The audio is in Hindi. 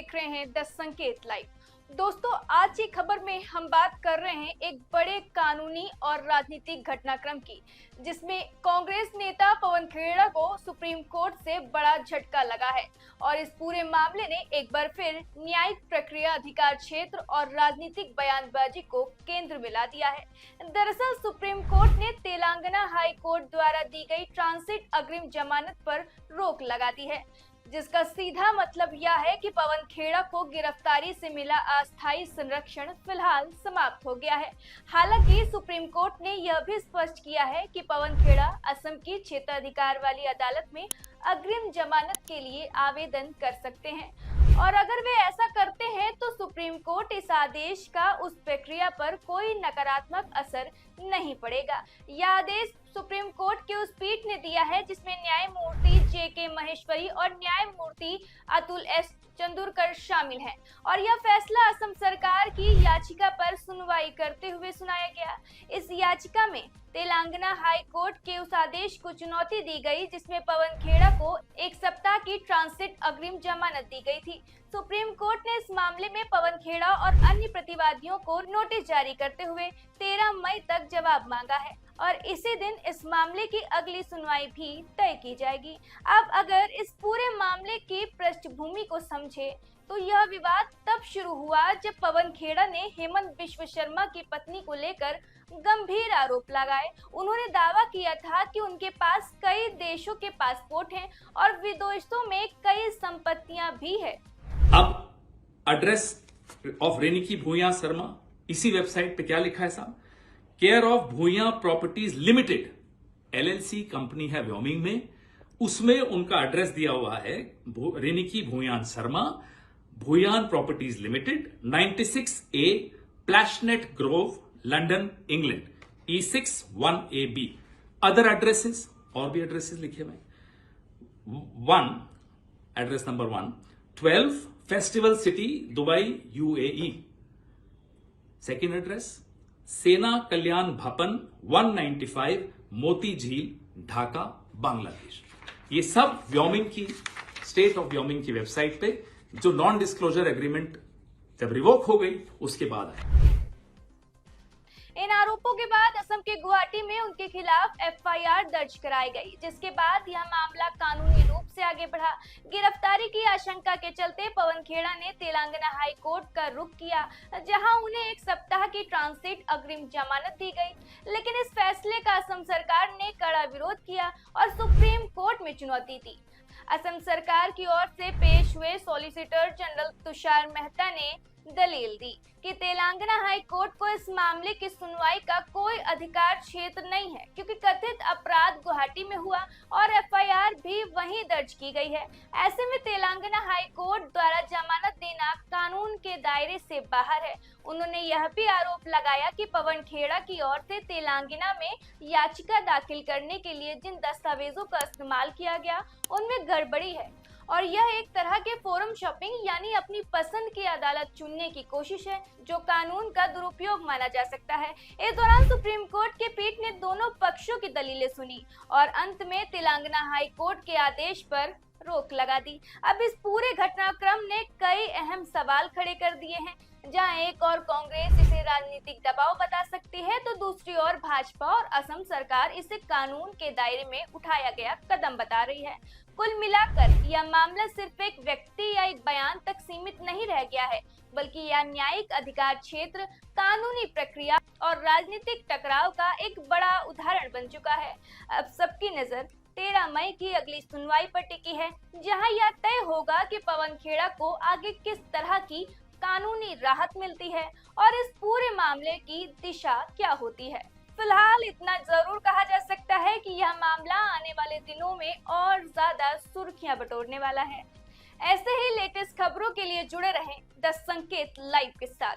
देख रहे हैं द संकेत लाइव। दोस्तों, आज की खबर में हम बात कर रहे हैं एक बड़े कानूनी और राजनीतिक घटनाक्रम की, जिसमें कांग्रेस नेता पवन खेड़ा को सुप्रीम कोर्ट से बड़ा झटका लगा है और इस पूरे मामले ने एक बार फिर न्यायिक प्रक्रिया, अधिकार क्षेत्र और राजनीतिक बयानबाजी को केंद्र में ला दिया है। दरअसल सुप्रीम कोर्ट ने तेलंगाना हाई कोर्ट द्वारा दी गई ट्रांजिट अग्रिम जमानत पर रोक लगा दी है, जिसका सीधा मतलब यह है कि पवन खेड़ा को गिरफ्तारी से मिला अस्थायी संरक्षण फिलहाल समाप्त हो गया है। हालांकि सुप्रीम कोर्ट ने यह भी स्पष्ट किया है कि पवन खेड़ा असम की क्षेत्राधिकार वाली अदालत में अग्रिम जमानत के लिए आवेदन कर सकते हैं और अगर वे ऐसा करते हैं तो सुप्रीम कोर्ट इस आदेश का उस प्रक्रिया पर कोई नकारात्मक असर नहीं पड़ेगा। यह आदेश सुप्रीम कोर्ट की उस पीठ ने दिया है जिसमें न्यायमूर्ति जे.के. महेश्वरी और न्यायमूर्ति अतुल एस चंदूरकर शामिल हैं और यह फैसला असम सरकार की याचिका पर सुनवाई करते हुए सुनाया गया। इस याचिका में तेलंगाना हाई कोर्ट के उस आदेश को चुनौती दी गई जिसमें पवन खेड़ा को एक सप्ताह की ट्रांजिट अग्रिम जमानत दी गई थी। सुप्रीम कोर्ट ने इस मामले में पवन खेड़ा और अन्य प्रतिवादियों को नोटिस जारी करते हुए 13 मई तक जवाब मांगा है और इसी दिन इस मामले की अगली सुनवाई भी तय की जाएगी। अब अगर इस पूरे मामले की पृष्ठभूमि को समझे तो यह विवाद तब शुरू हुआ जब पवन खेड़ा ने हेमंत बिश्व शर्मा की पत्नी को लेकर गंभीर आरोप लगाए। उन्होंने दावा किया था कि उनके पास कई देशों के पासपोर्ट हैं और विदेशों में कई संपत्तियां भी है। अब एड्रेस ऑफ रेनिकी भूया शर्मा, इसी वेबसाइट पे क्या लिखा है साहब? Care of Bhuyan properties limited LLC company है व्योमिंग में, उसमें उनका एड्रेस दिया हुआ है Riniki Bhuyan Sharma, Bhuyan properties limited, 96A Plashet Grove, London, England, E61AB। Other addresses, और भी एड्रेसेस लिखे हुए। Address number 1, 12 festival city, Dubai, UAE। Second address Sena Kalyan भवन, 195 मोती झील, ढाका, बांग्लादेश। ये सब व्योमिंग की, स्टेट ऑफ व्योमिंग की वेबसाइट पे, जो नॉन डिस्क्लोजर एग्रीमेंट जब रिवोक हो गई उसके बाद है। इन आरोपों के बाद असम के गुवाहाटी में उनके खिलाफ FIR दर्ज कराई गई, जिसके बाद यह मामला कानूनी रूप से आगे बढ़ा। गिरफ्तारी की आशंका के चलते पवन खेड़ा ने तेलंगाना हाई कोर्ट का रुख किया, जहां उन्हें एक सप्ताह की ट्रांजिट अग्रिम जमानत दी गई। लेकिन इस फैसले का असम सरकार ने कड़ा विरोध किया और सुप्रीम कोर्ट में चुनौती दी। असम सरकार की ओर से पेश हुए सॉलिसिटर जनरल तुषार मेहता ने दलील दी कि तेलंगाना हाई कोर्ट को इस मामले की सुनवाई का कोई अधिकार क्षेत्र नहीं है, क्योंकि कथित अपराध गुवाहाटी में हुआ और FIR भी वहीं दर्ज की गई है। ऐसे में तेलंगाना हाई कोर्ट द्वारा जमानत देना कानून के दायरे से बाहर है। उन्होंने यह भी आरोप लगाया कि पवन खेड़ा की ओर से तेलंगाना में याचिका दाखिल करने के लिए जिन दस्तावेजों का इस्तेमाल किया गया उनमें गड़बड़ी है और यह एक तरह के फोरम शॉपिंग यानी अपनी पसंद की अदालत चुनने की कोशिश है, जो कानून का दुरुपयोग माना जा सकता है। इस दौरान सुप्रीम कोर्ट के पीठ ने दोनों पक्षों की दलीलें सुनी और अंत में तेलंगाना हाई कोर्ट के आदेश पर रोक लगा दी। अब इस पूरे घटनाक्रम ने कई अहम सवाल खड़े कर दिए हैं, जहां एक और कांग्रेस इसे राजनीतिक दबाव बता सकती है तो दूसरी ओर भाजपा और असम सरकार इसे कानून के दायरे में उठाया गया कदम बता रही है। कुल मिलाकर यह मामला सिर्फ एक व्यक्ति या एक बयान तक सीमित नहीं रह गया है, बल्कि यह न्यायिक अधिकार क्षेत्र, कानूनी प्रक्रिया और राजनीतिक टकराव का एक बड़ा उदाहरण बन चुका है। अब सबकी नजर 13 मई की अगली सुनवाई पर टिकी है, जहां यह तय होगा कि पवन खेड़ा को आगे किस तरह की कानूनी राहत मिलती है और इस पूरे मामले की दिशा क्या होती है। फिलहाल इतना जरूर कहा जा सकता है कि यह मामला आने वाले दिनों में और ज्यादा सुर्खियां बटोरने वाला है। ऐसे ही लेटेस्ट खबरों के लिए जुड़े रहें द संकेत लाइव के साथ।